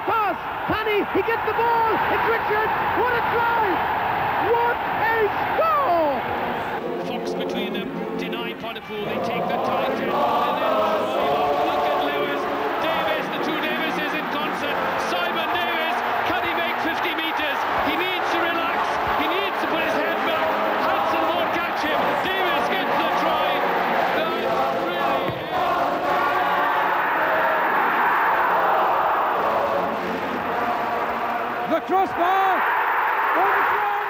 pass. Fanny, he gets the ball. It's Richard. What a drive! What a score! Fox between them, denied Pontypool. They take the tight end and then look at Lewis. Davis, the two Davises in concert. Simon Davis, can he make 50 metres? He needs to relax. He needs to put his head back. Hansen won't catch him. Davis gets the try. That really is. The crossbar! Overthrown!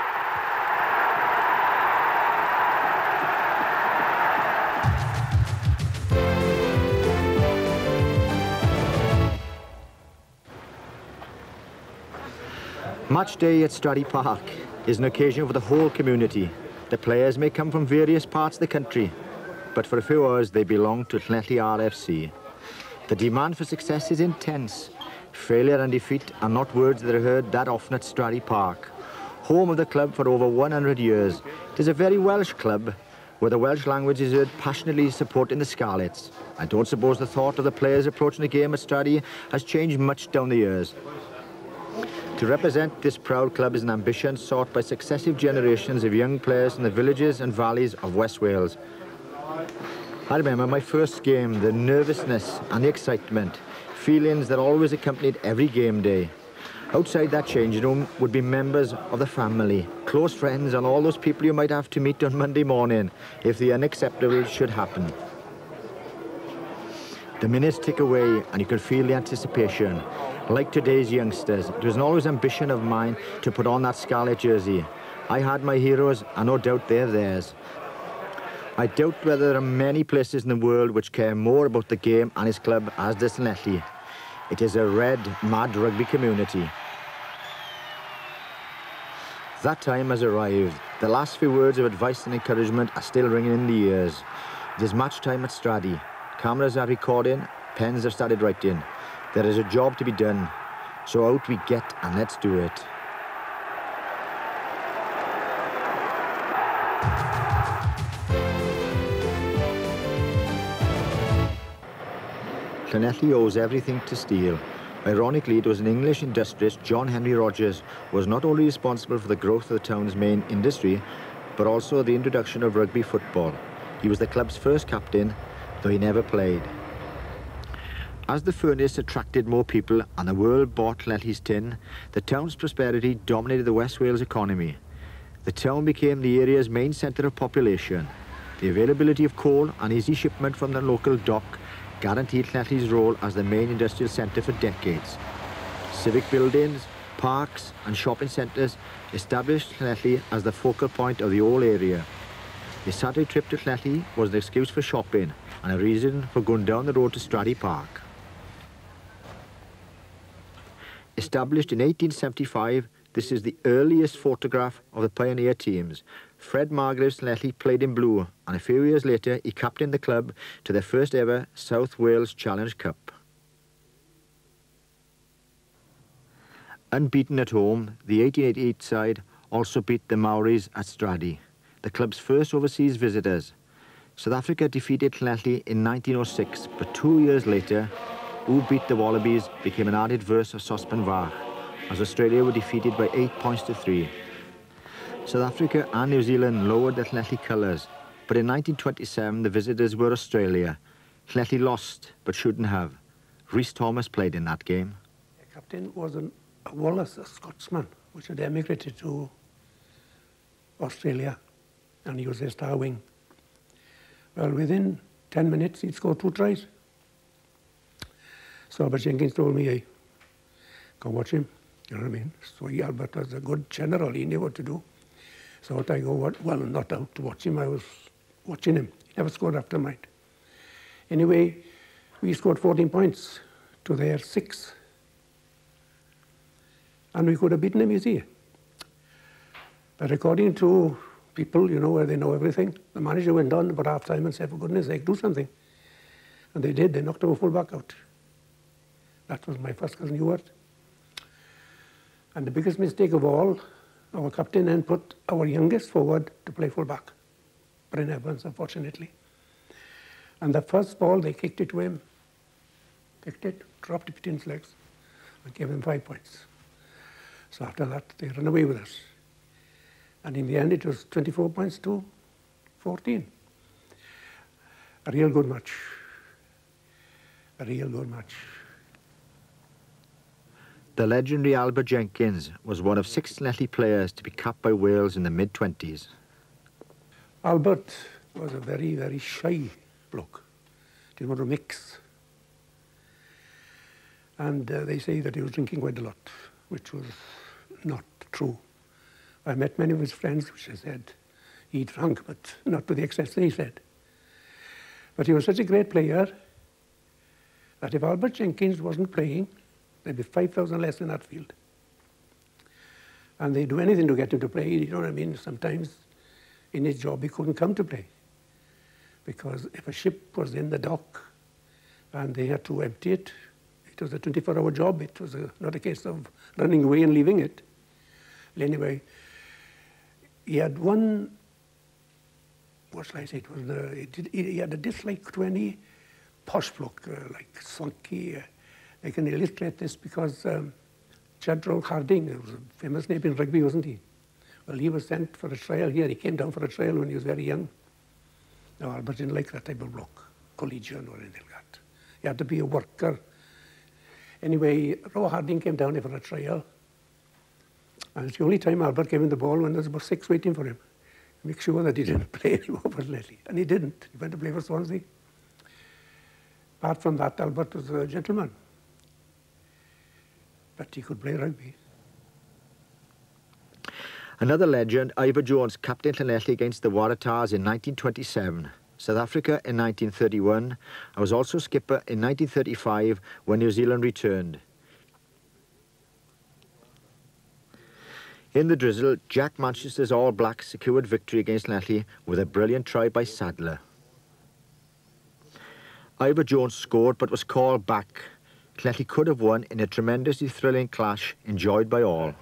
Match day at Stradey Park is an occasion for the whole community. The players may come from various parts of the country, but for a few hours they belong to Llanelli RFC. The demand for success is intense. Failure and defeat are not words that are heard that often at Stradey Park. Home of the club for over 100 years, it is a very Welsh club where the Welsh language is heard passionately supporting the Scarlets. I don't suppose the thought of the players approaching the game at Stradey has changed much down the years. To represent this proud club is an ambition sought by successive generations of young players from the villages and valleys of West Wales. I remember my first game, the nervousness and the excitement, feelings that always accompanied every game day. Outside that changing room would be members of the family, close friends and all those people you might have to meet on Monday morning if the unacceptable should happen. The minutes tick away and you can feel the anticipation. Like today's youngsters, it was an always ambition of mine to put on that scarlet jersey. I had my heroes and no doubt they're theirs. I doubt whether there are many places in the world which care more about the game and his club as does Llanelli. It is a red, mad rugby community. That time has arrived. The last few words of advice and encouragement are still ringing in the ears. It is match time at Stradey. Cameras are recording, pens have started writing. There is a job to be done, so out we get and let's do it. Llanelli owes everything to steel. Ironically, it was an English industrialist, John Henry Rogers, who was not only responsible for the growth of the town's main industry, but also the introduction of rugby football. He was the club's first captain, though he never played. As the furnace attracted more people and the world bought Llanelli's tin, the town's prosperity dominated the West Wales economy. The town became the area's main centre of population. The availability of coal and easy shipment from the local dock guaranteed Llanelli's role as the main industrial centre for decades. Civic buildings, parks and shopping centres established Llanelli as the focal point of the whole area. A Saturday trip to Llanelli was an excuse for shopping and a reason for going down the road to Stradey Park. Established in 1875, this is the earliest photograph of the pioneer teams. Fred Margaret's Llanelli played in blue, and a few years later he captained the club to their first ever South Wales Challenge Cup. Unbeaten at home, the 1888 side also beat the Maoris at Stradey, the club's first overseas visitors. South Africa defeated Llanelli in 1906, but 2 years later, Who Beat the Wallabies became an added verse of Sospen Vach, as Australia were defeated by 8 points to 3. South Africa and New Zealand lowered the Llanelli colours, but in 1927 the visitors were Australia. Llanelli lost, but shouldn't have. Rhys Thomas played in that game. The captain was a Wallace, a Scotsman, which had emigrated to Australia, and he was their star wing. Well, within 10 minutes he'd scored 2 tries. So Albert Jenkins told me, hey, go watch him, you know what I mean? So Albert was a good general, he knew what to do. So I go, well, not out to watch him, I was watching him. He never scored after mine. Anyway, we scored 14 points to their 6. And we could have beaten him, you see. But according to people, you know, where they know everything, the manager went on about half time and said, for goodness sake, do something. And they did, they knocked our full back out. That was my first cousin Ewart. And the biggest mistake of all, our captain then put our youngest forward to play full back, Bryn Evans, unfortunately. And the first ball, they kicked it to him. Kicked it, dropped it between his legs. and gave them 5 points. So after that, they ran away with us. And in the end, it was 24 points to 14. A real good match. A real good match. The legendary Albert Jenkins was one of 6 Llanelli players to be capped by Wales in the mid-20s. Albert was a very, very shy bloke. Didn't want to mix. And they say that he was drinking quite a lot, which was not true. I met many of his friends which said he drank, but not to the extent that he said. But he was such a great player that if Albert Jenkins wasn't playing, there'd be 5,000 less in that field. And they'd do anything to get him to play, you know what I mean? Sometimes in his job he couldn't come to play. Because if a ship was in the dock and they had to empty it, it was a 24-hour job. It was not a case of running away and leaving it. Anyway, he had one, what shall I say, he had a dislike to any posh bloke, like Swanky. I can illustrate this because Jadro Harding, who was a famous name in rugby, wasn't he? Well, he was sent for a trial here. He came down for a trial when he was very young. No, Albert didn't like that type of bloke, collegian or anything like that. He had to be a worker. Anyway, Roe Harding came down here for a trial. And it's the only time Albert gave him the ball when there was about 6 waiting for him. Make sure that he didn't play anymore for Llanelli. And he didn't. He went to play for Swansea. Apart from that, Albert was a gentleman. But he could play rugby. Another legend, Ivor Jones, captained Llanelli against the Waratahs in 1927, South Africa in 1931, and was also skipper in 1935 when New Zealand returned. In the drizzle, Jack Manchester's All Blacks secured victory against Llanelli with a brilliant try by Sadler. Ivor Jones scored but was called back. Llanelli could have won in a tremendously thrilling clash enjoyed by all.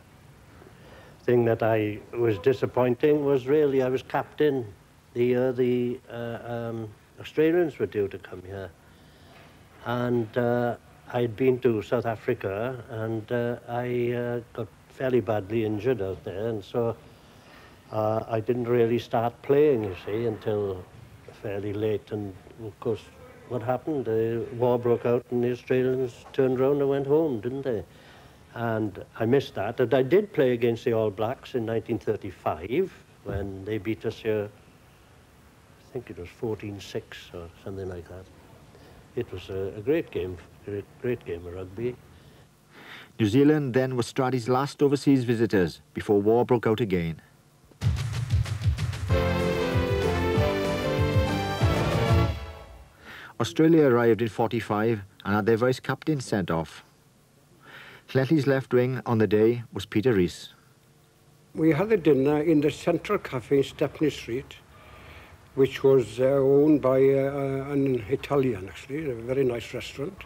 Thing that I was disappointing was really I was captain the year the Australians were due to come here. And I'd been to South Africa and I got fairly badly injured out there, and so I didn't really start playing, you see, until fairly late. And of course, what happened? The war broke out and the Australians turned around and went home, didn't they? And I missed that. And I did play against the All Blacks in 1935 when they beat us here. I think it was 14-6 or something like that. It was a great game, great game of rugby. New Zealand then was Straddy's last overseas visitors before war broke out again. Australia arrived in 45 and had their vice-captain sent off. Llanelli's left wing on the day was Peter Rees. We had a dinner in the Central Cafe in Stepney Street, which was owned by an Italian, actually, a very nice restaurant.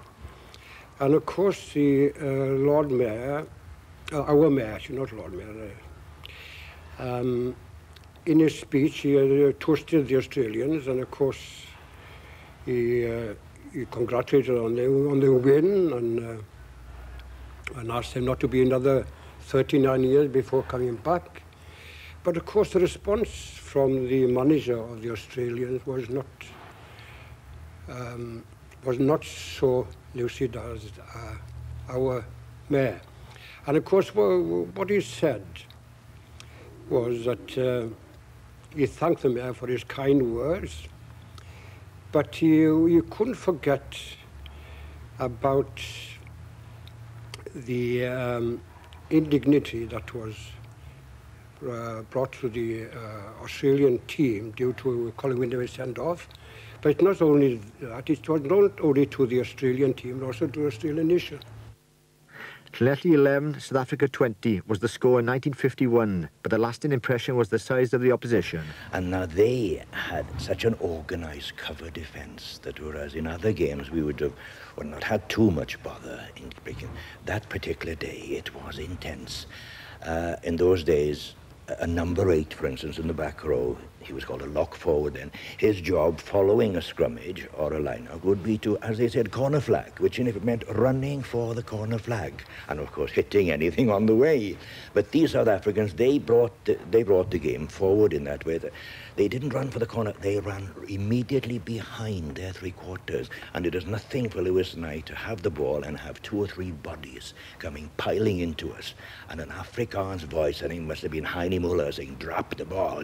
And of course, the Lord Mayor, our Mayor, actually, not Lord Mayor, in his speech, he toasted the Australians, and of course, he congratulated on the win and asked them not to be another 39 years before coming back. But of course, the response from the manager of the Australians was not so lucid as our mayor. And of course, what he said was that he thanked the mayor for his kind words, but you couldn't forget about the indignity that was brought to the Australian team due to Colin Windermere send off. But it's not only that, it was not only to the Australian team, but also to the Australian nation. Llanelli 11, South Africa 20 was the score in 1951, but the lasting impression was the size of the opposition. And now they had such an organised cover defence that whereas in other games we would have not had too much bother in breaking. That particular day it was intense. In those days, a number 8, for instance, in the back row, he was called a lock forward then, his job following a scrummage or a line-out would be to, as they said, corner flag, which in effect meant running for the corner flag, and of course hitting anything on the way. But these South Africans, they brought the game forward in that way. They didn't run for the corner, they ran immediately behind their three-quarters, and it is nothing for Lewis and I to have the ball and have 2 or 3 bodies piling into us, and an Afrikaans voice, I think it must have been Heine Muller, saying, drop the ball,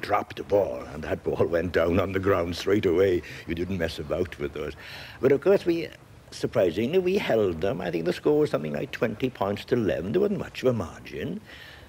and that ball went down on the ground straight away. You didn't mess about with those. But of course, surprisingly, we held them. I think the score was something like 20 points to 11. There wasn't much of a margin.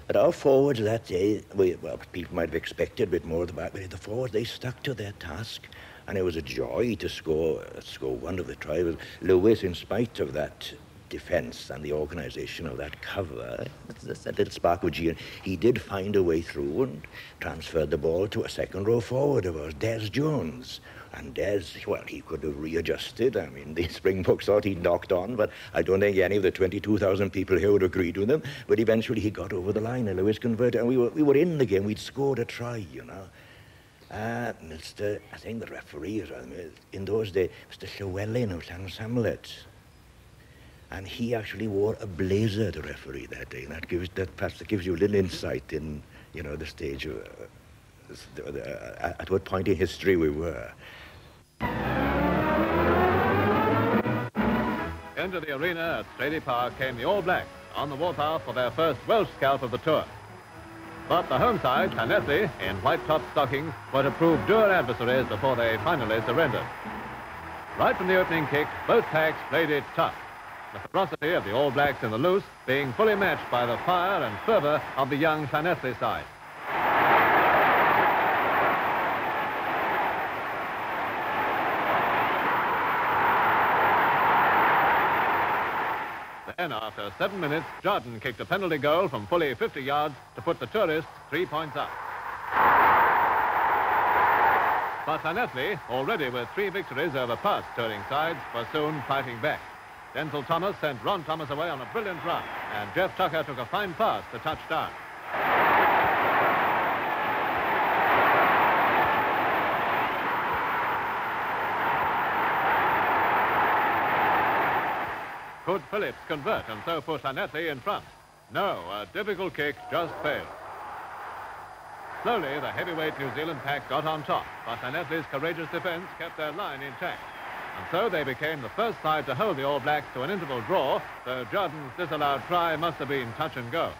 But our forwards that day, well, people might have expected a bit more of the back, but the forwards, they stuck to their task, and it was a joy to score one of the tries. Lewis, in spite of that defence and the organisation of that cover, that's a little spark of genius, he did find a way through and transferred the ball to a second row forward of ours, Des Jones. And Des, well, he could have readjusted. I mean, the Springboks thought he'd knocked on, but I don't think any of the 22,000 people here would agree with him. But eventually he got over the line and Lewis converted, and we were in the game. We'd scored a try, you know. I think the referee, in those days, Mr. Llywelyn of Llansamlet. And he actually wore a blazer, the referee, that day. And that gives you a little insight in, you know, the stage of, at what point in history we were. Into the arena at Stradey Park came the All Blacks on the warpath for their first Welsh scalp of the tour. But the home side, Llanelli, in white-top stockings, were to prove dour adversaries before they finally surrendered. Right from the opening kick, both packs played it tough. The ferocity of the All Blacks in the loose being fully matched by the fire and fervour of the young Llanelli side. Then, after 7 minutes, Jordan kicked a penalty goal from fully 50 yards to put the tourists 3 points up. But Llanelli, already with 3 victories over past touring sides, was soon fighting back. Denzel Thomas sent Ron Thomas away on a brilliant run, and Jeff Tucker took a fine pass to touchdown. Could Phillips convert and so put Llanelli in front? No, a difficult kick just failed. Slowly, the heavyweight New Zealand pack got on top, but Llanelli's courageous defence kept their line intact. And so they became the first side to hold the All Blacks to an interval draw, though Jordan's disallowed try must have been touch and go.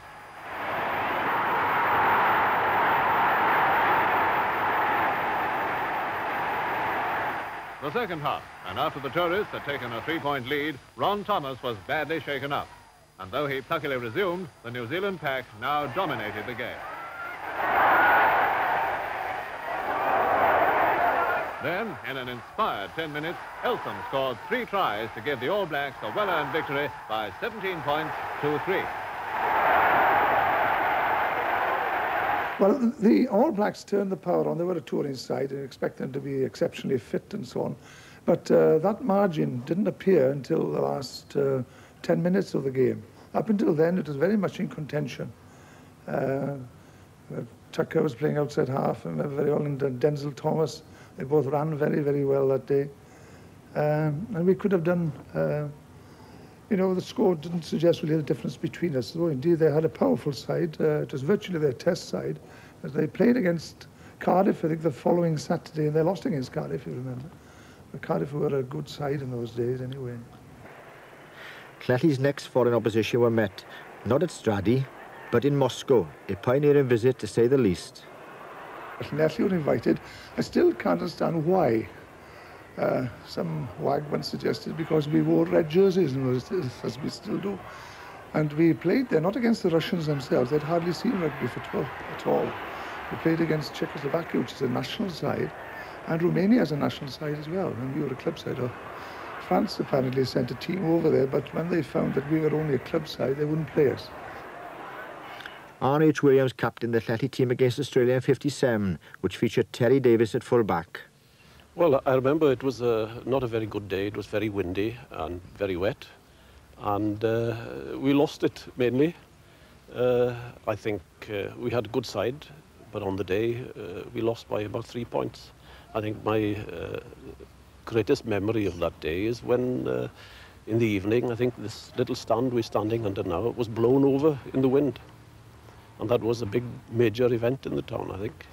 The second half, and after the tourists had taken a 3-point lead, Ron Thomas was badly shaken up. And though he pluckily resumed, the New Zealand pack now dominated the game. Then, in an inspired 10 minutes, Elsom scored 3 tries to give the All Blacks a well-earned victory by 17 points to 3. Well, the All Blacks turned the power on. They were a touring side and expect them to be exceptionally fit and so on. But that margin didn't appear until the last 10 minutes of the game. Up until then, it was very much in contention. Tucker was playing outside half, I remember very well, and Denzel Thomas. They both ran very, very well that day. And we could have done, you know, the score didn't suggest really the difference between us, though indeed they had a powerful side. It was virtually their test side. As they played against Cardiff, I think, the following Saturday, and they lost against Cardiff, if you remember. But Cardiff were a good side in those days anyway. Llanelli's next foreign opposition were met, not at Stradey, but in Moscow, a pioneering visit to say the least. Llanelli were invited. I still can't understand why. Some wag once suggested because we wore red jerseys, as we still do. And we played there, not against the Russians themselves. They'd hardly seen rugby at all. We played against Czechoslovakia, which is a national side, and Romania is a national side as well, and we were a club side. France apparently sent a team over there, but when they found that we were only a club side, they wouldn't play us. R.H. Williams captained the Llanelli team against Australia in '57, which featured Terry Davis at full-back. Well, I remember it was not a very good day. It was very windy and very wet, and we lost it mainly. I think we had a good side, but on the day we lost by about 3 points. I think my greatest memory of that day is when in the evening, I think this little stand we're standing under now was blown over in the wind. And that was a big major event in the town, I think.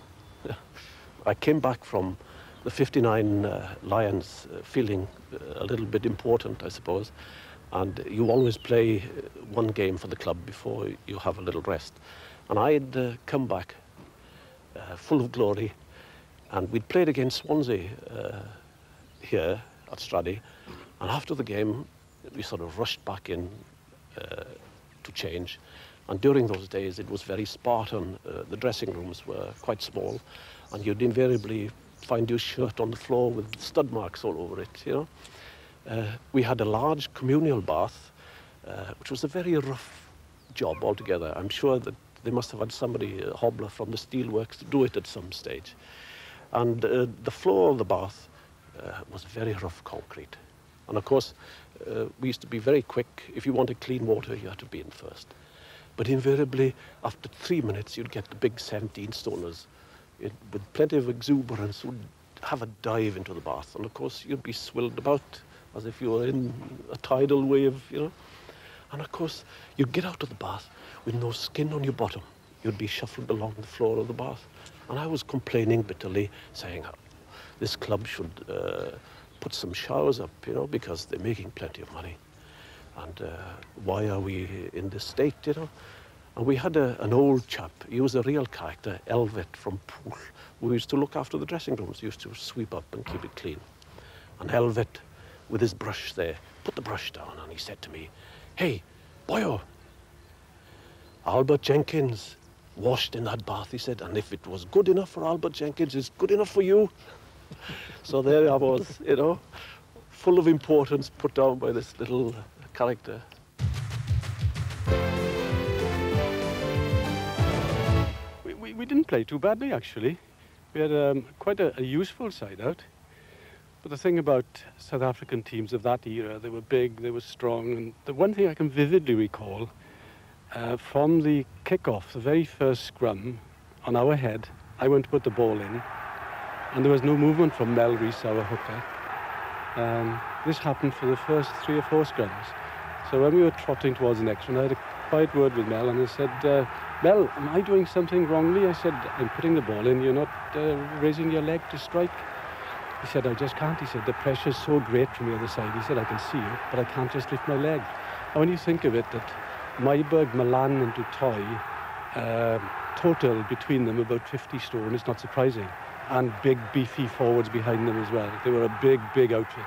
I came back from the 59 Lions feeling a little bit important, I suppose. And you always play one game for the club before you have a little rest. And I'd come back full of glory. And we'd played against Swansea here at Stradey. And after the game, we sort of rushed back in to change. And during those days, it was very Spartan. The dressing rooms were quite small. And you'd invariably find your shirt on the floor with stud marks all over it, you know. We had a large communal bath, which was a very rough job altogether. I'm sure that they must have had somebody, a hobbler from the steelworks, to do it at some stage. And the floor of the bath was very rough concrete. And of course, we used to be very quick. If you wanted clean water, you had to be in first. But invariably, after 3 minutes, you'd get the big 17-stoners with plenty of exuberance who'd have a dive into the bath. And of course, you'd be swilled about as if you were in a tidal wave, you know. And of course, you'd get out of the bath with no skin on your bottom. You'd be shuffled along the floor of the bath. And I was complaining bitterly, saying, this club should put some showers up, you know, because they're making plenty of money. And why are we in this state, you know? And we had an old chap, he was a real character, Elvet from Poole, who used to look after the dressing rooms, he used to sweep up and keep it clean. And Elvet, with his brush there, put the brush down and he said to me, hey, boyo, Albert Jenkins washed in that bath, he said, and if it was good enough for Albert Jenkins, it's good enough for you. So there I was, you know, full of importance put down by this little character. We didn't play too badly, actually. We had quite a useful side out. But the thing about South African teams of that era, they were big, they were strong. And the one thing I can vividly recall, from the kick-off, the very first scrum, on our head, I went to put the ball in, and there was no movement from Mel Rees, our hooker. This happened for the first 3 or 4 scrums. So when we were trotting towards the next one, I had a quiet word with Mel, and I said, Mel, am I doing something wrongly? I said, I'm putting the ball in, you're not raising your leg to strike. He said, I just can't. He said, the pressure's so great from the other side. He said, I can see you, but I can't just lift my leg. And when you think of it, that Myburgh, Milan and Du Toit, total between them about 50 stone, it's not surprising. And big, beefy forwards behind them as well. They were a big, big outfit.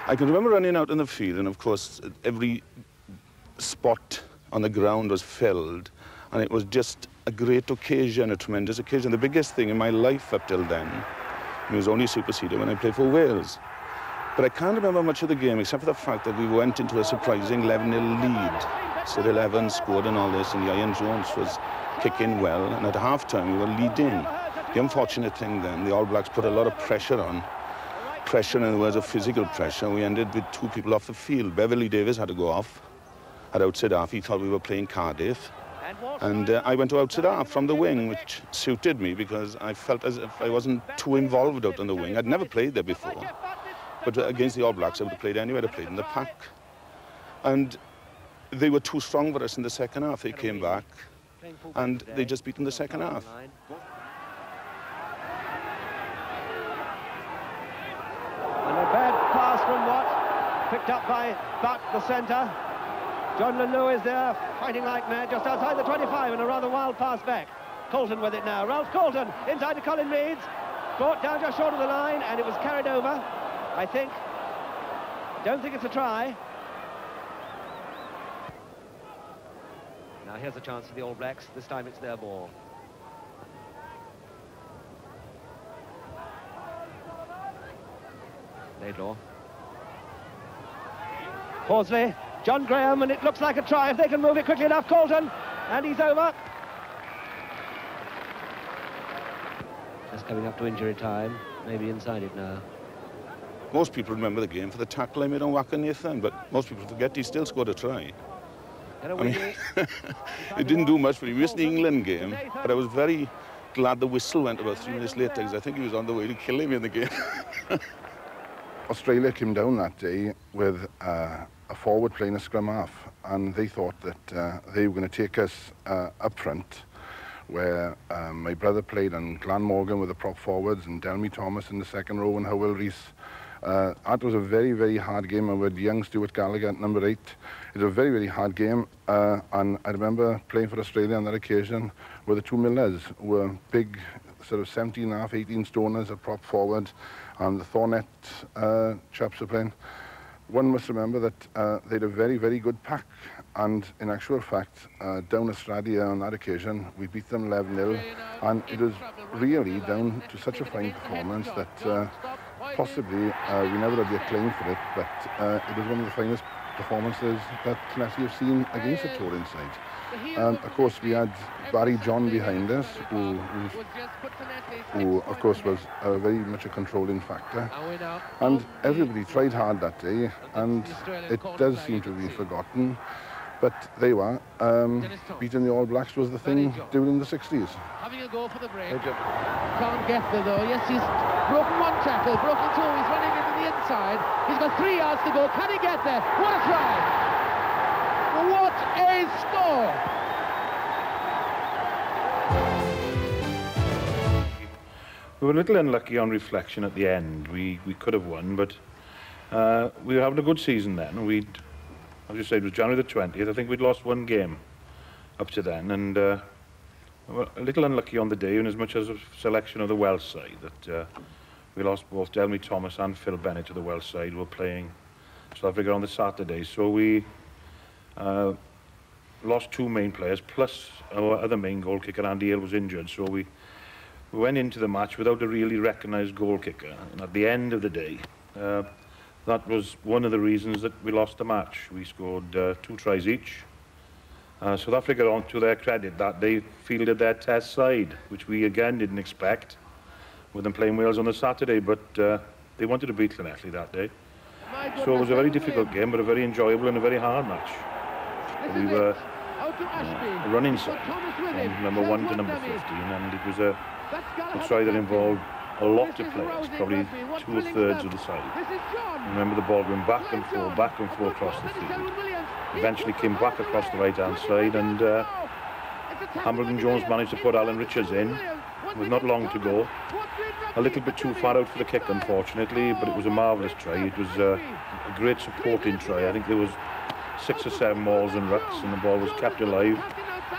I can remember running out in the field, and of course, every spot on the ground was filled, and it was just a great occasion, a tremendous occasion. The biggest thing in my life up till then, it was only superseded when I played for Wales. But I can't remember much of the game, except for the fact that we went into a surprising 11-0 lead. So 11 scored and all this, and Ian Jones was kicking well, and at half-time we were leading. The unfortunate thing then, the All Blacks put a lot of pressure on. Pressure in the words of physical pressure. We ended with 2 people off the field. Beverly Davis had to go off at outside half. He thought we were playing Cardiff. And I went to outside half from the wing, which suited me because I felt as if I wasn't too involved out on the wing. I'd never played there before. But against the All Blacks, I would have played anywhere. I played in the pack. And they were too strong for us in the second half. They came back, and they just beat in the second half. And a bad pass from Watt, picked up by Buck, the centre. John Lewis there, fighting like mad, just outside the 25, and a rather wild pass back. Colton with it now. Ralph Colton, inside to Colin Meads. Brought down just short of the line, and it was carried over, I think. Don't think it's a try. Now here's a chance for the All Blacks. This time it's their ball. Laidlaw. Horsley, John Graham, and it looks like a try if they can move it quickly enough. Colton, and he's over. Just coming up to injury time, maybe inside it now. most people remember the game for the tackle I made on Wacker Nathan, but most people forget he still scored a try. I mean, it didn't do much, but he missed the England game. But I was very glad the whistle went about 3 minutes later, because I think he was on the way to kill him in the game. Australia came down that day with a forward playing a scrum half, and they thought that they were going to take us up front, where my brother played and Glenn Morgan were the prop forwards and Delmy Thomas in the second row and Howell Rees. That was a very, very hard game, and with young Stuart Gallagher at number 8. It was a very, very hard game, and I remember playing for Australia on that occasion with the two Millers, who were big, sort of 17.5, 18 stoners at prop forward, and the Thornet chaps were playing. One must remember that they had a very, very good pack, and in actual fact, down Australia on that occasion, we beat them 11-0, and it was really down to such a fine performance that possibly we never had the acclaim for it, but it was one of the finest performances that Llanelli have seen against the touring side. Of course, we had Barry John behind us, who of course was very much a controlling factor. And everybody tried hard that day, and it does seem to be forgotten. But they were. Beating the All Blacks was the thing during the 60s. Having a go for the break. Can't get there though. Yes, he's broken one tackle, broken two. He's running into the inside. He's got 3 yards to go. Can he get there? What a try! What a score! We were a little unlucky on reflection at the end. We could have won, but we were having a good season then. As you said, it was January the 20th. I think we'd lost 1 game up to then, and we were a little unlucky on the day, in as much as a selection of the Welsh side, that we lost both Delmy Thomas and Phil Bennett to the Welsh side, who were playing South Africa on the Saturday. So we lost 2 main players, plus our other main goal kicker, Andy Hale, was injured. So we went into the match without a really recognised goal kicker. And at the end of the day, that was one of the reasons that we lost the match. We scored 2 tries each. South Africa, on to their credit, that they fielded their test side, which we again didn't expect, with them playing Wales on the Saturday, but they wanted to beat Llanelli that day. So it was a very difficult game, but a very enjoyable and a very hard match. We were a running side from number 1 to number 15, and it was a try that involved a lot of players, probably 2/3 of the side. Remember the ball going back and forth across the field. Eventually came back across the right-hand side, and Hambledon Jones managed to put Alan Richards in with not long to go. A little bit too far out for the kick, unfortunately, but it was a marvellous try. It was a great supporting try. I think there was 6 or 7 mauls and rucks, and the ball was kept alive.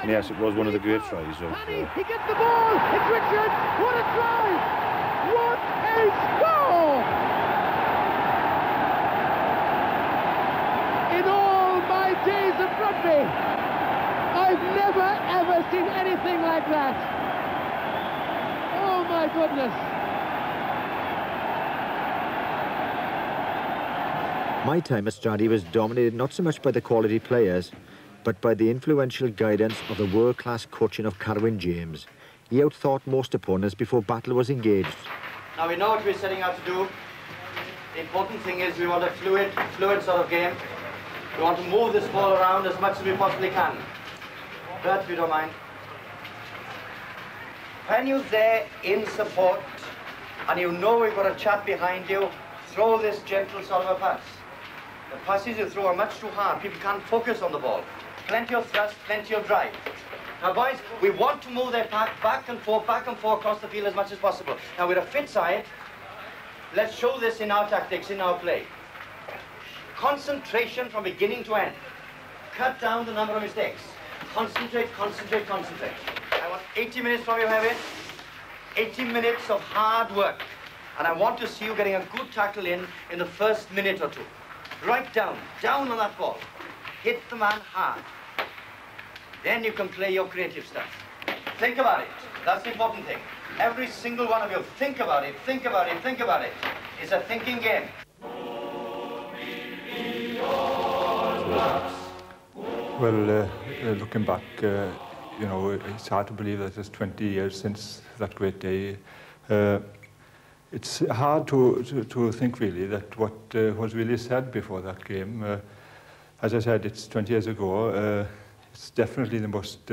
And yes, it was one of the great tries of... He gets the ball! It's Richards! What a try! What a score! In all my days of rugby, I've never ever seen anything like that. Oh my goodness. My time at Stradey was dominated not so much by the quality players, but by the influential guidance of the world-class coaching of Carwyn James. He outthought most opponents before battle was engaged. Now we know what we're setting out to do. The important thing is we want a fluid sort of game. We want to move this ball around as much as we possibly can. Bert, if you don't mind. When you're there in support and you know we've got a chap behind you, throw this gentle sort of a pass. The passes you throw are much too hard. People can't focus on the ball. Plenty of thrust, plenty of drive. Now, boys, we want to move their pack back and forth across the field as much as possible. Now, with a fit side, let's show this in our tactics, in our play. Concentration from beginning to end. Cut down the number of mistakes. Concentrate, concentrate, concentrate. I want 80 minutes from you, Heavy. 80 minutes of hard work. And I want to see you getting a good tackle in the first minute or 2. Right down on that ball. Hit the man hard. Then you can play your creative stuff. Think about it. That's the important thing. Every single one of you, think about it, think about it, think about it. It's a thinking game. Well, looking back, you know, it's hard to believe that it's 20 years since that great day. it's hard to think really that what was really said before that game. As I said, it's 20 years ago. It's definitely the most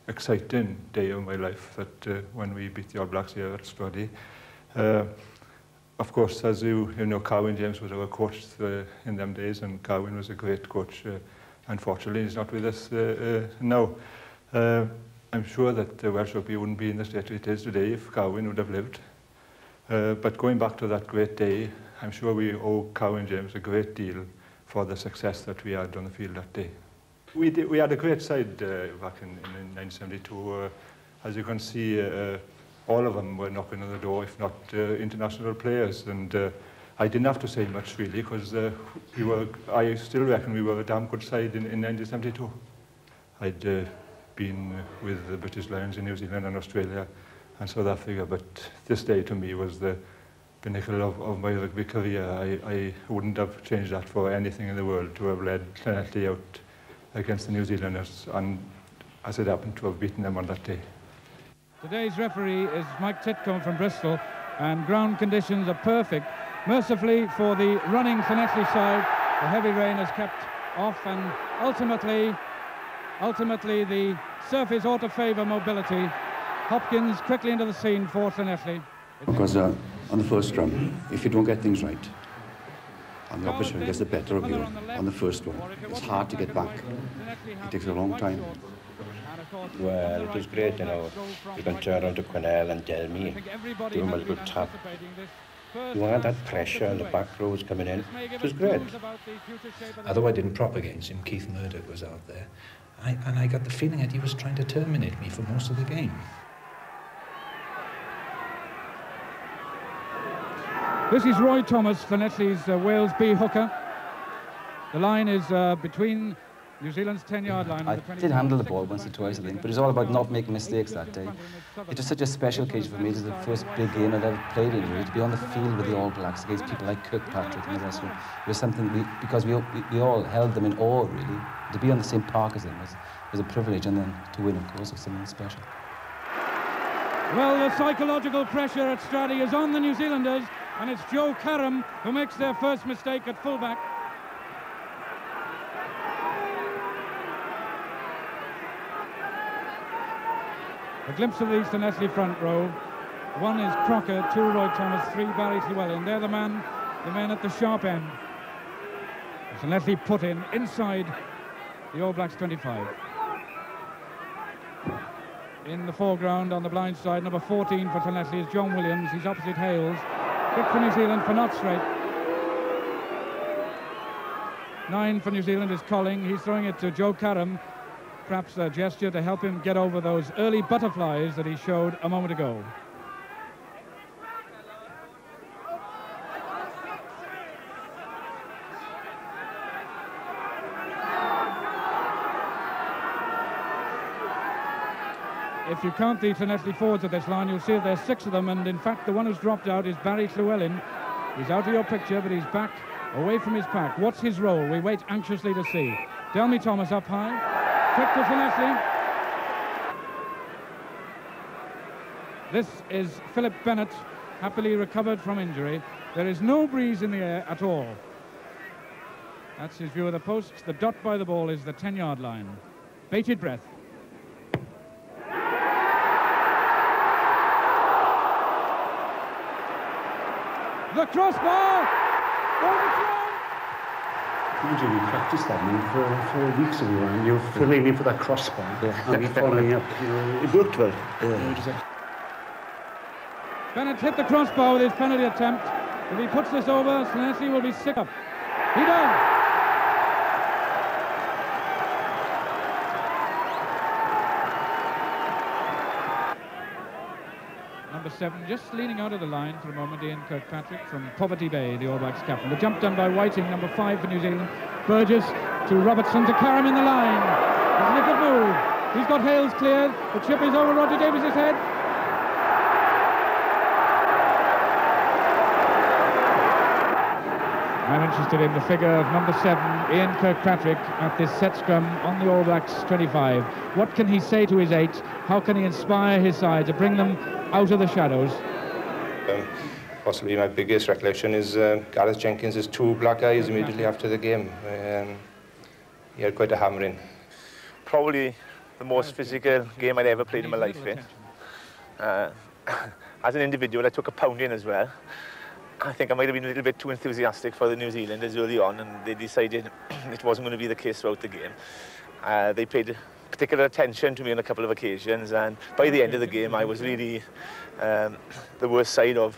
exciting day of my life that when we beat the All Blacks here at Stradey. Of course, as you know, Carwyn James was our coach in them days, and Carwyn was a great coach. Unfortunately, he's not with us now. I'm sure that the Welsh rugby wouldn't be in the state it is today if Carwyn would have lived. But going back to that great day, I'm sure we owe Carwyn James a great deal for the success that we had on the field that day. We had a great side back in 1972. As you can see, all of them were knocking on the door, if not international players. And I didn't have to say much really, because I still reckon we were a damn good side in 1972. I'd been with the British Lions in New Zealand and Australia and South Africa, but this day to me was the pinnacle of my rugby career. I wouldn't have changed that for anything in the world, to have led Llanelli out against the New Zealanders, and as it happened, to have beaten them on that day. Today's referee is Mike Titcombe from Bristol, and ground conditions are perfect. Mercifully for the running Llanelli side, the heavy rain has kept off, and ultimately the surface ought to favour mobility. Hopkins quickly into the scene for Llanelli. Because on the first run, if you don't get things right, and the opposition gets the better of you on the first one, it's hard to get back. It takes a long time. Well, it was great, you know. You can turn around to Quinnell and Delmy, give them a little tap. You had that pressure and the back rows coming in. It was great. Although I didn't prop against him, Keith Murdoch was out there. And I got the feeling that he was trying to terminate me for most of the game. This is Roy Thomas, Llanelli's Wales B hooker. The line is between New Zealand's 10-yard line. I did handle the ball once or twice, I think, but it's all about not making mistakes that day. It was such a special occasion for me. It was the first big game I'd ever played in, really, to be on the field with the All Blacks against people like Kirkpatrick and the rest of them. It was something, because we all held them in awe, really. To be on the same park as them was a privilege, and then to win, of course, was something special. Well, the psychological pressure at Stradey is on the New Zealanders, and it's Joe Karam who makes their first mistake at fullback. A glimpse of the Llanelli front row. One is Crocker, two Roy Thomas, three Barry Llewellyn. They're the men at the sharp end. Llanelli put in inside the All Blacks 25. In the foreground on the blind side, number 14 for Llanelli is John Williams. He's opposite Hales. Kick for New Zealand for not straight. 9 for New Zealand is Colling. He's throwing it to Joe Karam. Perhaps a gesture to help him get over those early butterflies that he showed a moment ago. If you count the Llanelli forwards at this line, you'll see that there's 6 of them, and in fact the one who's dropped out is Barry Llewellyn. He's out of your picture, but he's back away from his pack. What's his role? We wait anxiously to see. Delmy Thomas up high. Quick to Llanelli. This is Philip Bennett, happily recovered from injury. There is no breeze in the air at all. That's his view of the post. The dot by the ball is the 10-yard line. Bated breath. The crossbar! Overthrown! We practiced that for weeks and we were filling in for that crossbar and we following up. You know, it worked well. Bennett hit the crossbar with his penalty attempt. If he puts this over, Llanelli will be sick up. He does! Number 7, just leaning out of the line for a moment, Ian Kirkpatrick from Poverty Bay, the All Blacks captain. The jump done by Whiting, number 5 for New Zealand. Burgess to Robertson to Karam in the line. Isn't a good move. He's got Hales cleared. The chip is over Roger Davis's head. I'm interested in the figure of number 7, Ian Kirkpatrick, at this set scrum on the All Blacks 25. What can he say to his 8? How can he inspire his side to bring them out of the shadows? possibly my biggest recollection is Gareth Jenkins' 2 black eyes immediately after the game. He had quite a hammering. Probably the most physical game I'd ever played in my life. As an individual, I took a pounding as well. I think I might have been a little bit too enthusiastic for the New Zealanders early on, and they decided it wasn't going to be the case throughout the game. They paid particular attention to me on a couple of occasions, and by the end of the game I was really the worst side of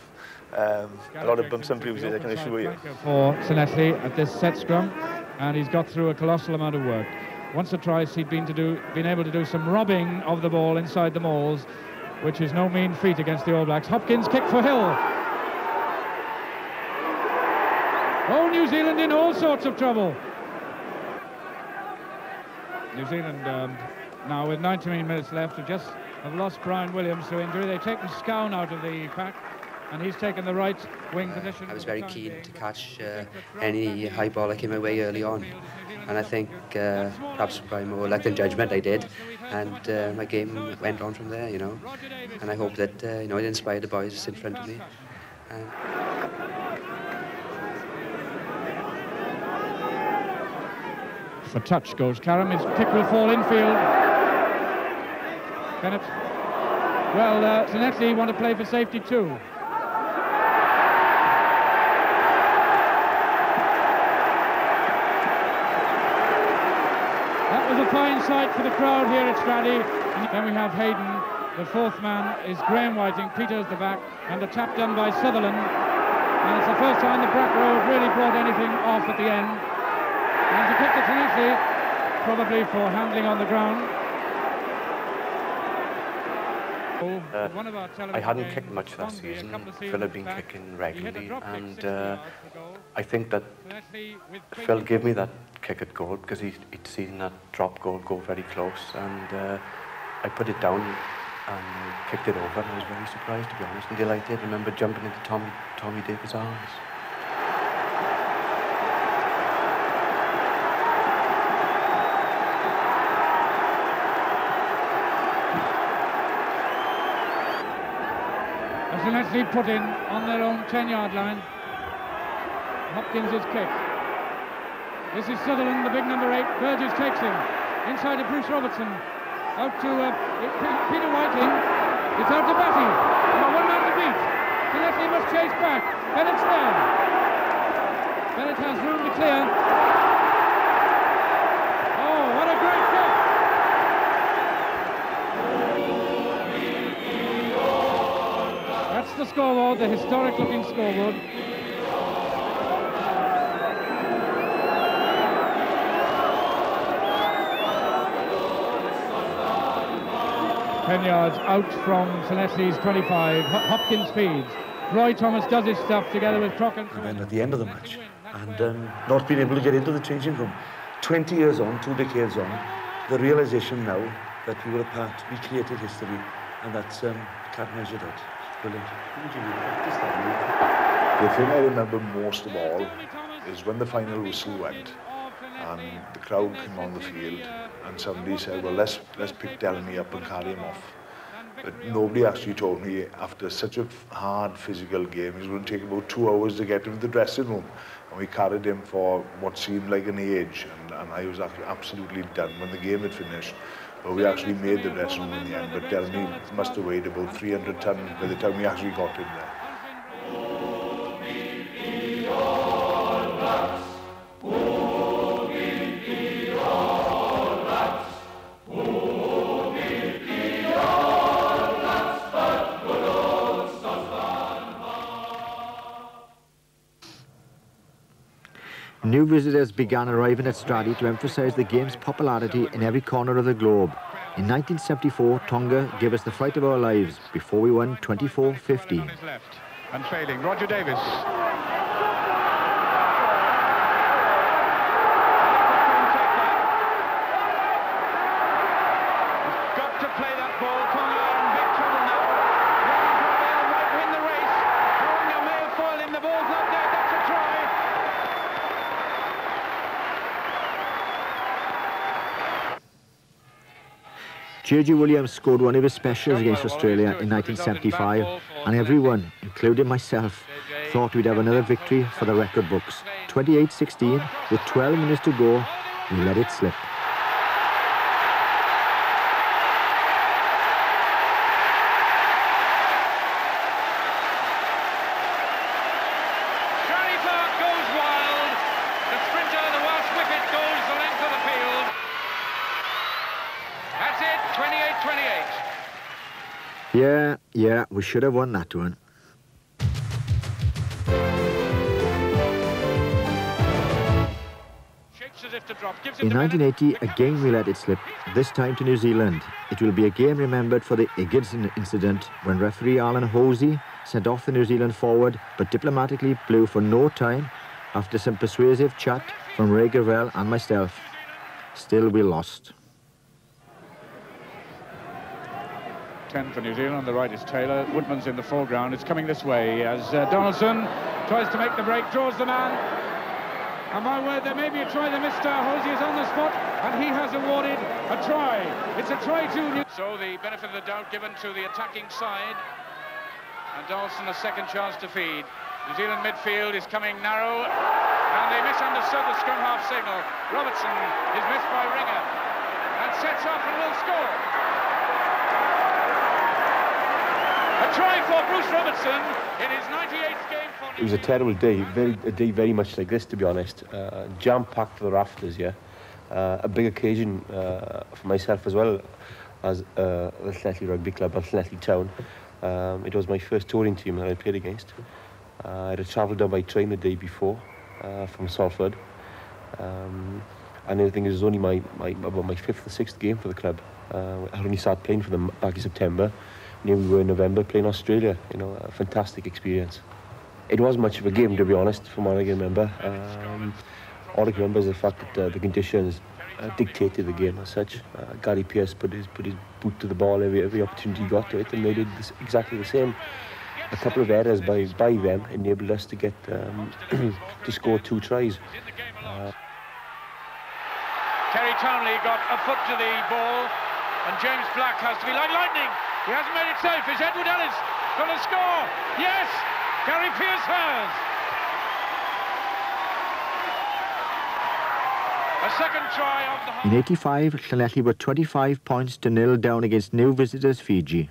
a lot of bumps and bruises, I can assure you. For Llanelli at this set scrum, and he's got through a colossal amount of work. Once or twice he'd been able to do some robbing of the ball inside the mauls, which is no mean feat against the All Blacks. Hopkins kick for Hill. Oh, New Zealand in all sorts of trouble. New Zealand now with 19 minutes left have lost Brian Williams to injury. They've taken Scown out of the pack, and he's taken the right wing position. I was very keen to catch any high ball that came my way early on, and I think perhaps by more luck than judgment I did, and my game went on from there, you know, and I hope that it inspired the boys in front of me. For touch goes Karam. His kick will fall infield. Bennett. Well, Llanelli want to play for safety too. That was a fine sight for the crowd here at Stradey. Then we have Hayden. The 4th man is Graham Whiting. Peter's the back, and the tap done by Sutherland. And it's the first time the Black Road really brought anything off at the end. And to kick to Llanelli, probably for handling on the ground. I hadn't kicked much that season. Phil had been kicking regularly, and I think that Phil gave me that kick at goal because he'd seen that drop goal go very close, and I put it down and kicked it over, and I was very surprised, to be honest, and delighted. I remember jumping into Tommy Davis' arms. Llanelli put in on their own 10-yard line. Hopkins' kick. This is Sutherland, the big number 8. Burgess takes him. Inside to Bruce Robertson. Out to Peter Whiting. It's out to Batty. One man to beat. Llanelli must chase back. Bennett's there. Bennett has room to clear. Oh, what a great kick! That's the scoreboard, the historic-looking scoreboard. Ten yards out from Llanelli's 25. Hopkins feeds. Roy Thomas does his stuff together with Crock and then at the end of the match, and not being able to get into the changing room. 20 years on, 2 decades on, the realization now that we were a part, we created history, and that's can't measure that. Brilliant. The thing I remember most of all is when the final whistle went and the crowd came on the field and somebody said, well, let's pick Delany up and carry him off. But nobody actually told me after such a hard physical game, it was going to take about 2 hours to get him to the dressing room. And we carried him for what seemed like an age, and I was actually absolutely done when the game had finished. But we actually made the dressing room in the end, but Delany must have weighed about 300 tons by the time we actually got him there. New visitors began arriving at Stradey to emphasise the game's popularity in every corner of the globe. In 1974, Tonga gave us the fright of our lives before we won 24-50. And trailing, Roger Davis. Got to play that ball. Tonga are in big trouble now. They'll right win the race. Tonga may have foiled him. The ball's not there. That's a try. J.J. Williams scored one of his specials against Australia in 1975, and everyone, including myself, thought we'd have another victory for the record books. 28-16, with 12 minutes to go, we let it slip. Yeah, we should have won that one. In 1980, again we let it slip, this time to New Zealand. It will be a game remembered for the Igidson incident when referee Alan Hosey sent off the New Zealand forward but diplomatically blew for no time after some persuasive chat from Ray Gravel and myself. Still, we lost. 10 for New Zealand. On the right is Taylor. Woodman's in the foreground. It's coming this way as Donaldson tries to make the break, draws the man. And my word, there may be a try. The Mr. Hosey is on the spot, and he has awarded a try. It's a try to... So the benefit of the doubt given to the attacking side. And Donaldson a second chance to feed. New Zealand midfield is coming narrow, and they misunderstood the scrum half signal. Robertson is missed by Ringer, and sets off and will score. A try for Bruce Robertson in his 98th game for... It was a terrible day, a day very much like this, to be honest. Jam-packed to the rafters, yeah. A big occasion for myself as well as the Llanelli Rugby Club and Llanelli Town. It was my first touring team that I played against. I had travelled down by train the day before from Salford. And I think it was only about my 5th or 6th game for the club. I only started playing for them back in September. And here we were in November playing Australia, you know, a fantastic experience. It wasn't much of a game, to be honest, from what I can remember. All I can remember is the fact that the conditions dictated the game as such. Gary Pearce put his boot to the ball every opportunity he got to it, and they did exactly the same. A couple of errors by them enabled us to get to score 2 tries. Terry Townley got a foot to the ball, and James Black has to be like lightning. He hasn't made it safe. Is Edward Ellis going to score? Yes! Gary Pearce has! A second try of the... In 85, Llanelli were 25 points to 0 down against new visitors Fiji.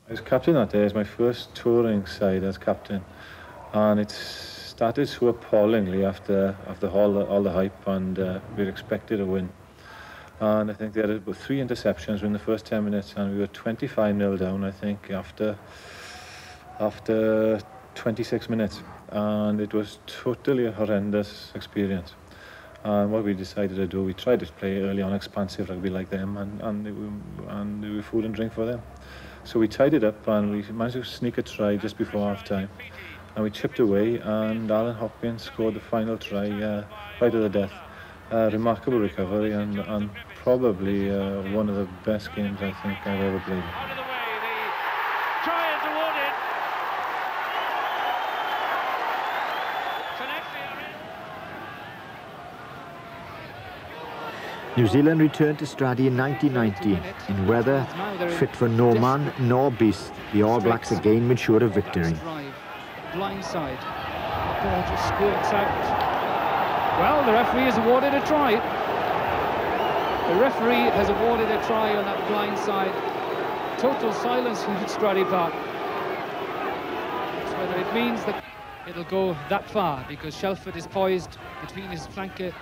I was captain that day. It was my first touring side as captain, and it started so appallingly after all the hype, and we were expected to win. And I think they had about 3 interceptions in the first 10 minutes, and we were 25-0 down, I think, after 26 minutes. And it was totally a horrendous experience. And what we decided to do, we tried to play early on expansive rugby like them, and we were food and drink for them. So we tied it up, and we managed to sneak a try just before half-time. And we chipped away, and Alan Hopkins scored the final try right to the death. Remarkable recovery, and probably one of the best games I think I've ever played. Out of the way, the try is awarded. New Zealand returned to Stradey in 1990 in weather fit for no man nor beast. The All Blacks again made sure of victory. Blindside. The ball just squirts out. Well, the referee has awarded a try. The referee has awarded a try on that blind side. Total silence here at Stradey Park. It's whether it means that it'll go that far, because Shelford is poised between his flanker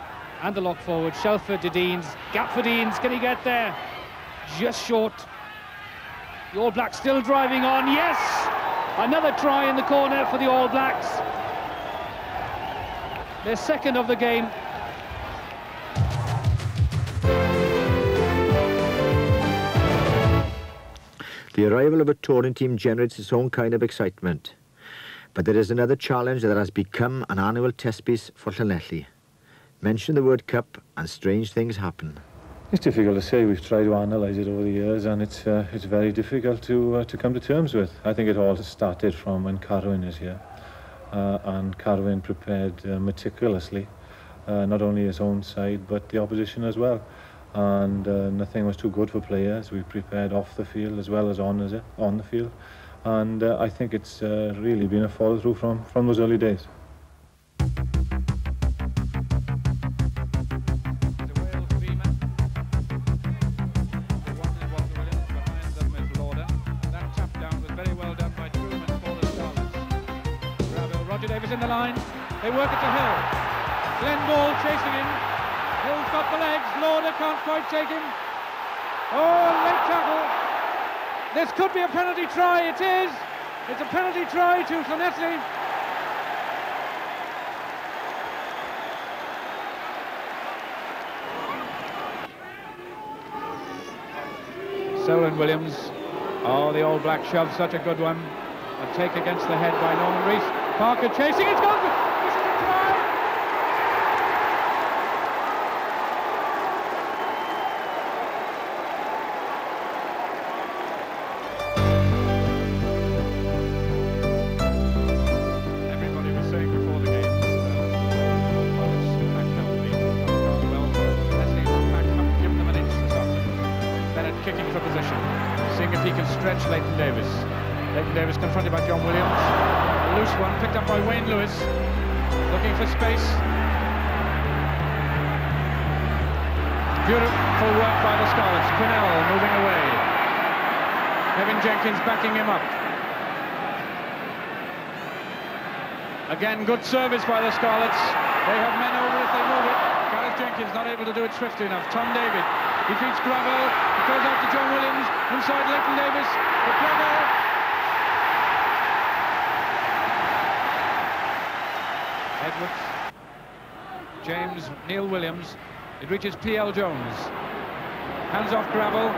and the lock forward. Shelford to Deans. Gap for Deans. Can he get there? Just short. The All Blacks still driving on. Yes! Another try in the corner for the All Blacks. Their second of the game. The arrival of a touring team generates its own kind of excitement. But there is another challenge that has become an annual test piece for Llanelli. Mention the word cup and strange things happen. It's difficult to say. We've tried to analyse it over the years, and it's very difficult to come to terms with. I think it all started from when Carwyn is here. And Carwyn prepared meticulously, not only his own side but the opposition as well. And nothing was too good for players. We prepared off the field as well as on the field. and I think it's really been a follow through from those early days. In the line, they work it to Hill. Glenn Ball chasing him. Hill's got the legs. Lauder can't quite take him. Oh, late tackle. This could be a penalty try. It is. It's a penalty try to Llanelli. Selwyn Williams. Oh, the All Black shove, such a good one. A take against the head by Norman Rees. Parker chasing, it's gone! This is a try! Everybody was saying before the game haven't given them an inch this afternoon. Bennett kicking for position, seeing if he can stretch Leighton Davis. Leighton Davis confronted by John Williams. A loose one picked up by Wayne Lewis, looking for space. Beautiful work by the Scarlets. Quinnell moving away. Kevin Jenkins backing him up. Again, good service by the Scarlets. They have men over if they move it. Gareth Jenkins not able to do it swiftly enough. Tom David defeats Gravel. He goes out to John Williams. Inside Leighton Davis. But Gravel. Edwards, James, Neil Williams, it reaches P.L. Jones, hands off Gravel,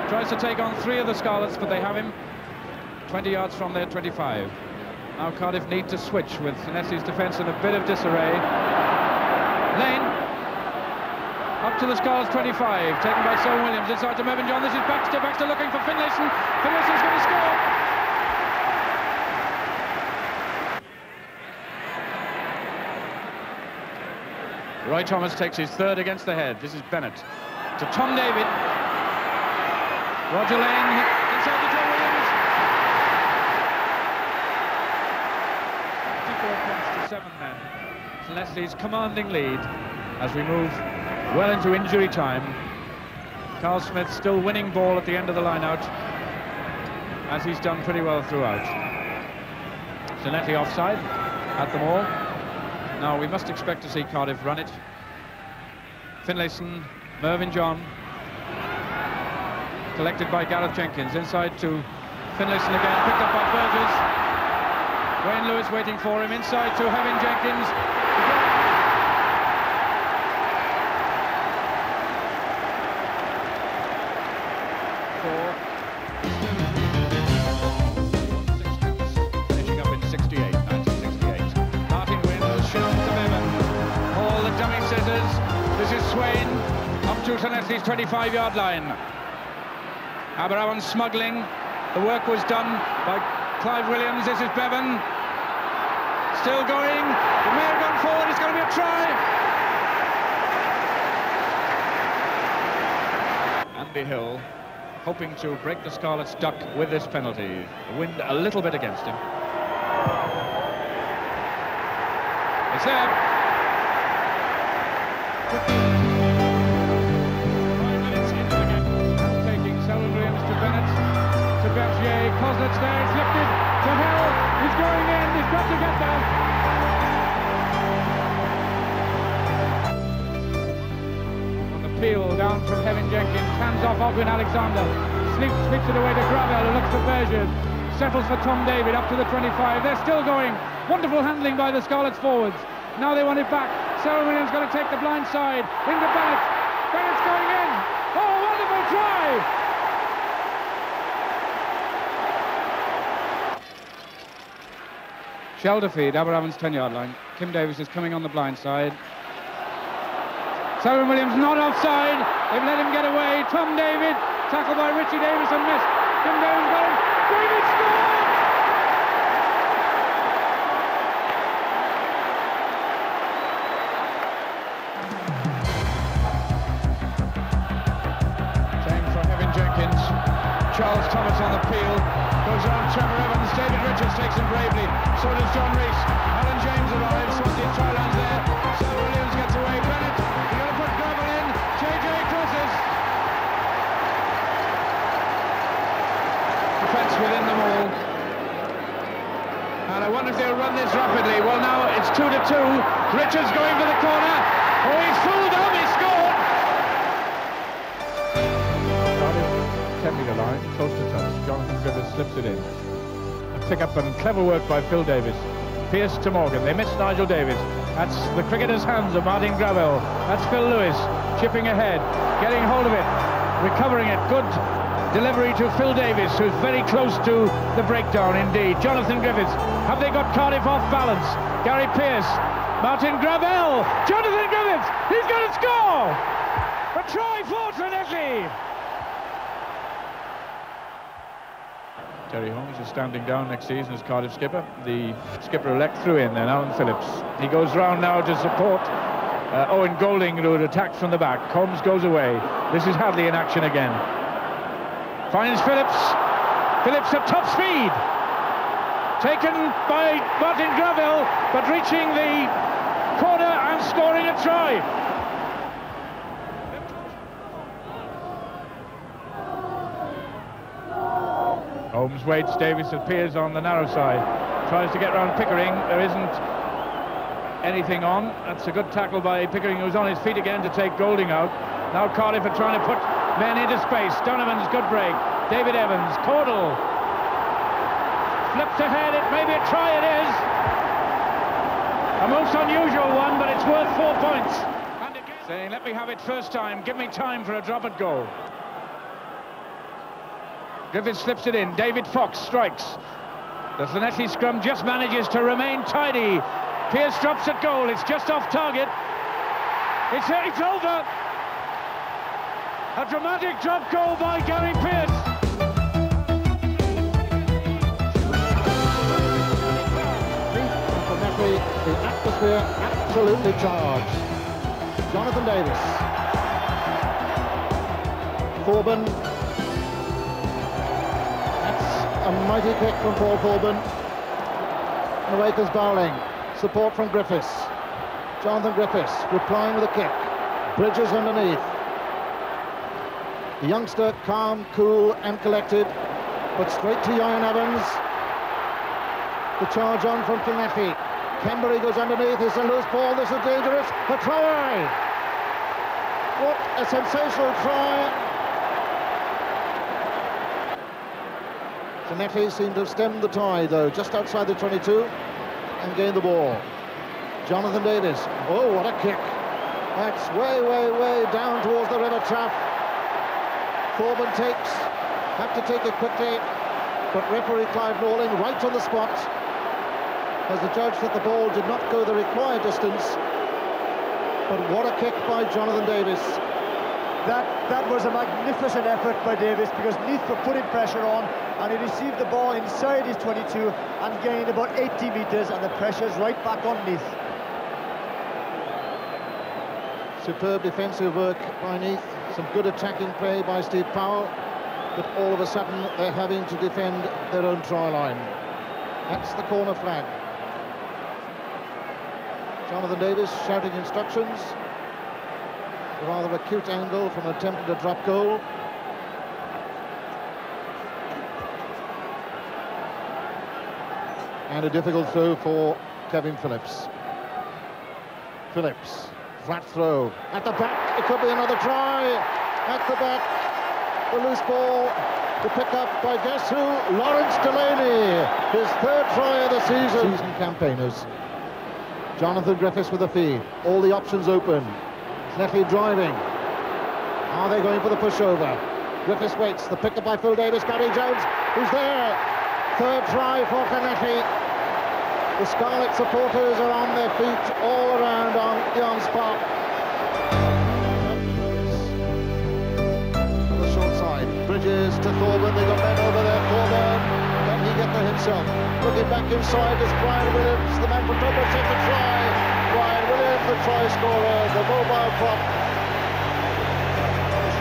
tries to take on 3 of the Scarlets, but they have him 20 yards from their 25. Now Cardiff need to switch with Llanelli's defence in a bit of disarray. Lane, up to the Scarlets 25, taken by Selwyn Williams, inside to Mervyn John, this is Baxter looking for Finlayson, Finlayson's going to score! Roy Thomas takes his 3rd against the head. This is Bennett to Tom David. Roger Lane inside to John Williams. 54 points to 7 men. Leslie's commanding lead as we move well into injury time. Carl Smith still winning ball at the end of the line-out, as he's done pretty well throughout. Llanelli offside at them all. Now we must expect to see Cardiff run it. Finlayson, Mervyn John, collected by Gareth Jenkins, inside to Finlayson again, picked up by Burgess. Wayne Lewis waiting for him, inside to Kevin Jenkins. Finishing up in 1968. Martin Wynn shown to Bevan. All the dummy scissors. This is Swain up to Llanelli's 25-yard line. Aberrawan smuggling. The work was done by Clive Williams. This is Bevan. Still going. It may have gone forward. It's going to be a try. Andy Hill hoping to break the Scarlets' duck with this penalty. The wind a little bit against him. It's there. 5 minutes into the game. Now taking Selwyn Williams to Bennett, to Bergier. Coslet's there, it's lifted to Hill. He's going in, he's got to get there. On the peel down from Kevin Jenkins, hands off Ogwyn Alexander. Sweeps it away to Gravel, who looks for Bergier. Settles for Tom David up to the 25. They're still going. Wonderful handling by the Scarlets forwards. Now they want it back. Selwyn Williams going to take the blind side into Bennett. Bennett's going in. Oh, wonderful try! Shoulder feed, Aberrawan's 10-yard line. Kim Davis is coming on the blind side. Selwyn Williams not offside. They've let him get away. Tom David, tackled by Richie Davis and missed. Kim Davis got him. David scored! Charles Thomas on the peel. Goes on Trevor Evans. David Richards takes him bravely. So does John Rees. Alan James arrives. Swansea try line's there. Sir Williams gets away. Bennett. He's going to put Gravel in. JJ crosses. Defence within them all. And I wonder if they'll run this rapidly. Well, now it's 2-2. Richards going for the corner. Oh, he's fooled them. He scored. 10-metre line, close to touch. Jonathan Griffiths slips it in. A pick-up and clever work by Phil Davis. Pearce to Morgan. They miss Nigel Davis. That's the cricketer's hands of Martin Gravel. That's Phil Lewis chipping ahead, getting hold of it, recovering it. Good delivery to Phil Davis, who's very close to the breakdown indeed. Jonathan Griffiths. Have they got Cardiff off balance? Gary Pearce. Martin Gravel. Jonathan Griffiths. He's going to score! A try for Llanelli. Terry Holmes is standing down next season as Cardiff skipper. The skipper-elect threw in then, Alan Phillips. He goes round now to support Owen Golding, who had attacked from the back. Holmes goes away. This is Hadley in action again. Finds Phillips. Phillips at top speed. Taken by Martin Gravel, but reaching the corner and scoring a try. Holmes waits. Davis appears on the narrow side. Tries to get round Pickering. There isn't anything on. That's a good tackle by Pickering, who's on his feet again to take Golding out. Now Cardiff are trying to put men into space. Donovan's good break. David Evans. Caudle. Flipped ahead. It may be a try. It is. A most unusual one, but it's worth 4 points. And again, saying, let me have it first time. Give me time for a drop at goal. Griffiths slips it in. David Fox strikes. The Llanelli scrum just manages to remain tidy. Pearce drops at goal. It's just off target. It's over. A dramatic drop goal by Gary Pearce. The atmosphere absolutely charged. Jonathan Davis. Thorburn. A mighty kick from Paul Thorburn. And away comes Bowling. Support from Griffiths. Jonathan Griffiths replying with a kick. Bridges underneath. The youngster calm, cool and collected. But straight to Ian Evans. The charge on from Llanelli. Kembury goes underneath. It's a loose ball. This is dangerous. A try! What a sensational try. Llanelli seemed to have stemmed the tide, though, just outside the 22 and gained the ball. Jonathan Davis. Oh, what a kick. That's way, way, way down towards the river trough. Thorburn had to take it quickly, but referee Clive Norling right on the spot as the judge that the ball did not go the required distance. But what a kick by Jonathan Davis. That was a magnificent effort by Davis, because Neath were putting pressure on and he received the ball inside his 22 and gained about 80 metres, and the pressure's right back on Neath. Superb defensive work by Neath, some good attacking play by Steve Powell, but all of a sudden they're having to defend their own try line. That's the corner flag. Jonathan Davis shouting instructions. A rather acute angle from attempting to drop goal. And a difficult throw for Kevin Phillips. Phillips, flat throw. At the back, it could be another try. At the back, the loose ball. The pick-up by guess who? Lawrence Delaney. His third try of the season. Season campaigners. Jonathan Griffiths with a feed. All the options open. Llanelli driving. Are they going for the pushover? Griffiths waits. The pick-up by Phil Davis. Gary Jones, who's there. Third try for Llanelli. The Scarlet supporters are on their feet all around on Ian's Park. On the short side. Bridges to Thorburn. They got men over there. Thorburn. Can he get there himself? Looking back inside is Brian Williams, the man from Dublin, takes the try. Brian Williams, the try scorer, the mobile prop.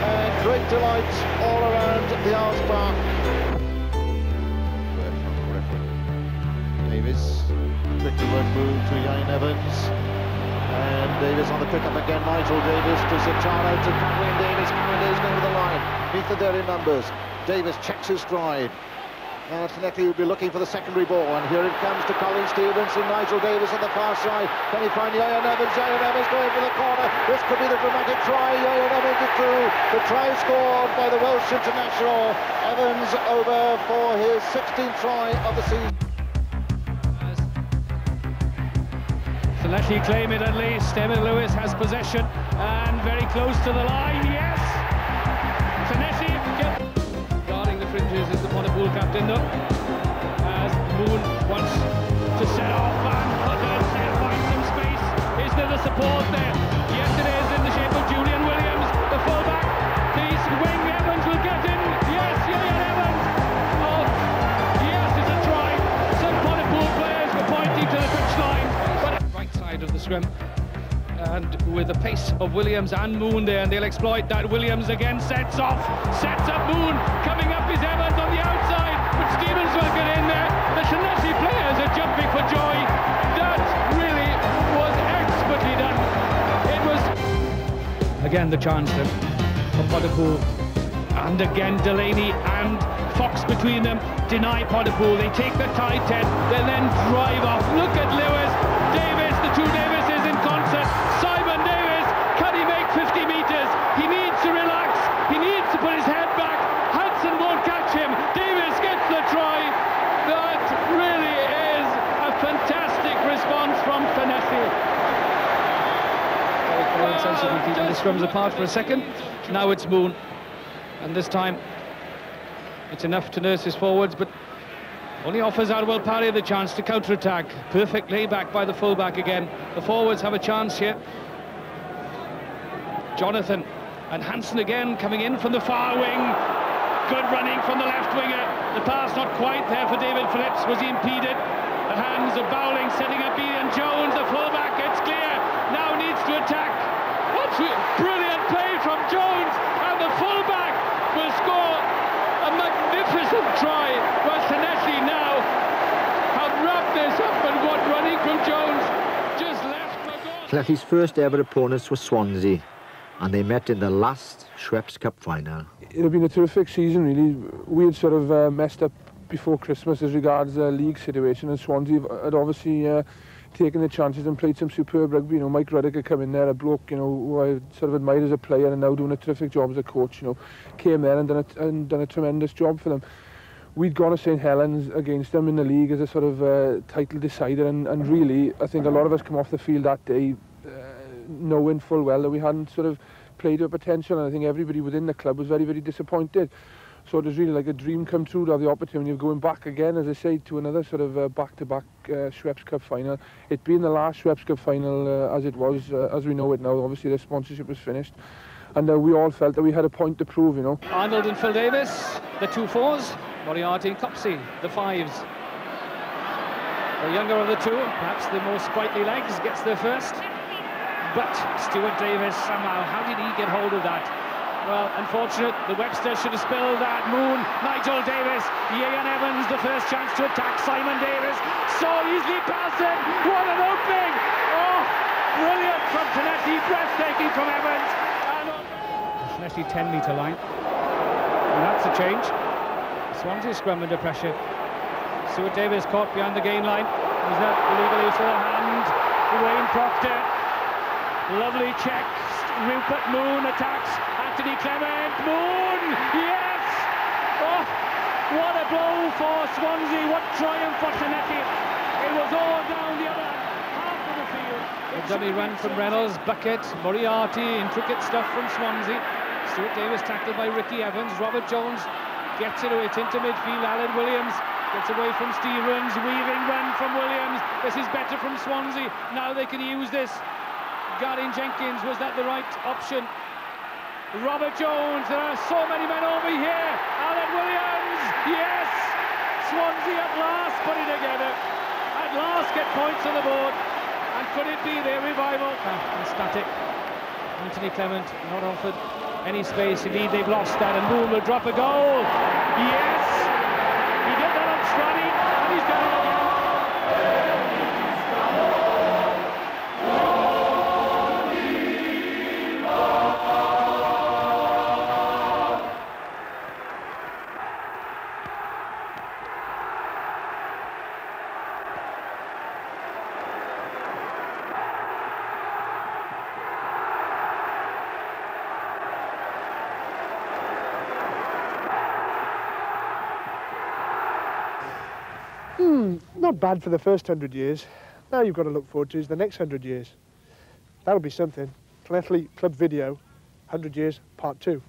And great delight all around the Owls Park. to Ian Evans. And Davis on the pick-up again. Nigel Davis to Zacharo to Cameron Davis. Cameron Davis going to the line. Meet the there in numbers. Davis checks his stride. And Llanelli will be looking for the secondary ball. And here it comes to Colin Stevenson. Nigel Davis on the far side. Can he find Ian Evans? Ian Evans going for the corner. This could be the dramatic try. Ian Evans is through. The try scored by the Welsh international. Evans over for his 16th try of the season. Llanelli claim it at least. Emil Lewis has possession and very close to the line. Yes! Llanelli guarding the fringes is the Pontypool captain though. As Moon wants to set off and find some space. Is there the support there? Yes, it is in the shape of Julian Williams, the fullback. The wing Evans will get in. Yes, Ian Evans. Oh, yes, it's a try. Some Pontypool players were pointing to the touchline. Right side of the scrum, and with the pace of Williams and Moon there, and they'll exploit that. Williams again sets up Moon, coming up is Evans on the outside, but Stevens will get in there. The Llanelli players are jumping for joy. That really was expertly done. It was again the chance then for Pontypool, and again Delaney and Fox between them deny Pontypool. They take the tight end, they then drive off. Look at Lewis, Davis, the two Davises in concert. Simon Davis, can he make 50 metres? He needs to relax, he needs to put his head back. Hudson won't catch him. Davis gets the try. That really is a fantastic response from Llanelli. Sensibly keeping the scrums apart for a second. Now it's Moon, and this time it's enough to nurse his forwards, but only offers Arwel Parry the chance to counter-attack. Perfect layback by the fullback again. The forwards have a chance here. Jonathan and Hansen again coming in from the far wing. Good running from the left winger. The pass not quite there for David Phillips. Was he impeded? The hands of Bowling setting up Ian Jones. The fullback gets clear. Now needs to attack. That's brilliant play from Jones, and the fullback will score a magnificent try. Well, Llanelli now have wrapped this up, and what running from Jones just left. Llanelli's first ever opponents were Swansea, and they met in the last Schweppes Cup final. It had been a terrific season, really. We had sort of messed up before Christmas as regards the league situation, and Swansea had obviously taken the chances and played some superb rugby. You know, Mike Ruddock had come in there, a bloke, you know, who I sort of admired as a player and now doing a terrific job as a coach. You know, came there and done a tremendous job for them. We'd gone to St Helens against them in the league as a sort of title decider, and really, I think a lot of us come off the field that day knowing full well that we hadn't sort of played to potential, and I think everybody within the club was very, very disappointed. So it was really like a dream come true to have the opportunity of going back again, as I say, to another sort of back-to-back Schweppes Cup final. It being the last Schweppes Cup final as it was, as we know it now. Obviously the sponsorship was finished, and we all felt that we had a point to prove, you know. Arnold and Phil Davis, the 2 4s, Moriarty and Copsey, the 5s. The younger of the two, perhaps the more sprightly legs, gets there first. But Stuart Davis somehow, how did he get hold of that? Well, unfortunate, the Webster should have spilled that. Moon, Nigel Davis, Ian Evans, the first chance to attack Simon Davis. So easily past him, what an opening! Oh, brilliant from Llanelli, breathtaking from Evans. Llanelli 10-metre line, and that's a change. Swansea scrum under pressure. Stuart Davis caught behind the gain line. Was that illegal use of the hand? Wayne Proctor, lovely check. Rupert Moon attacks. Anthony Clement, Moon, yes! Oh, what a blow for Swansea, what triumph for Llanelli. It was all down the other half of the field. A dummy run from Reynolds, bucket, Moriarty, intricate stuff from Swansea. Stuart Davis tackled by Ricky Evans. Robert Jones gets it into midfield. Alan Williams gets away from Stevens, weaving run from Williams. This is better from Swansea, now they can use this. Gardine Jenkins, was that the right option? Robert Jones, there are so many men over here. Alan Williams, yes! Swansea at last put it together. At last get points on the board. And could it be their revival? Static. Anthony Clement not offered any space. Indeed, they've lost that, and Moon will drop a goal. Yes! He did that on Strani, and he's done it again. Not bad for the first 100 years. Now you've got to look forward to is the next 100 years. That'll be something. Llanelli Club Video, 100 years, part 2.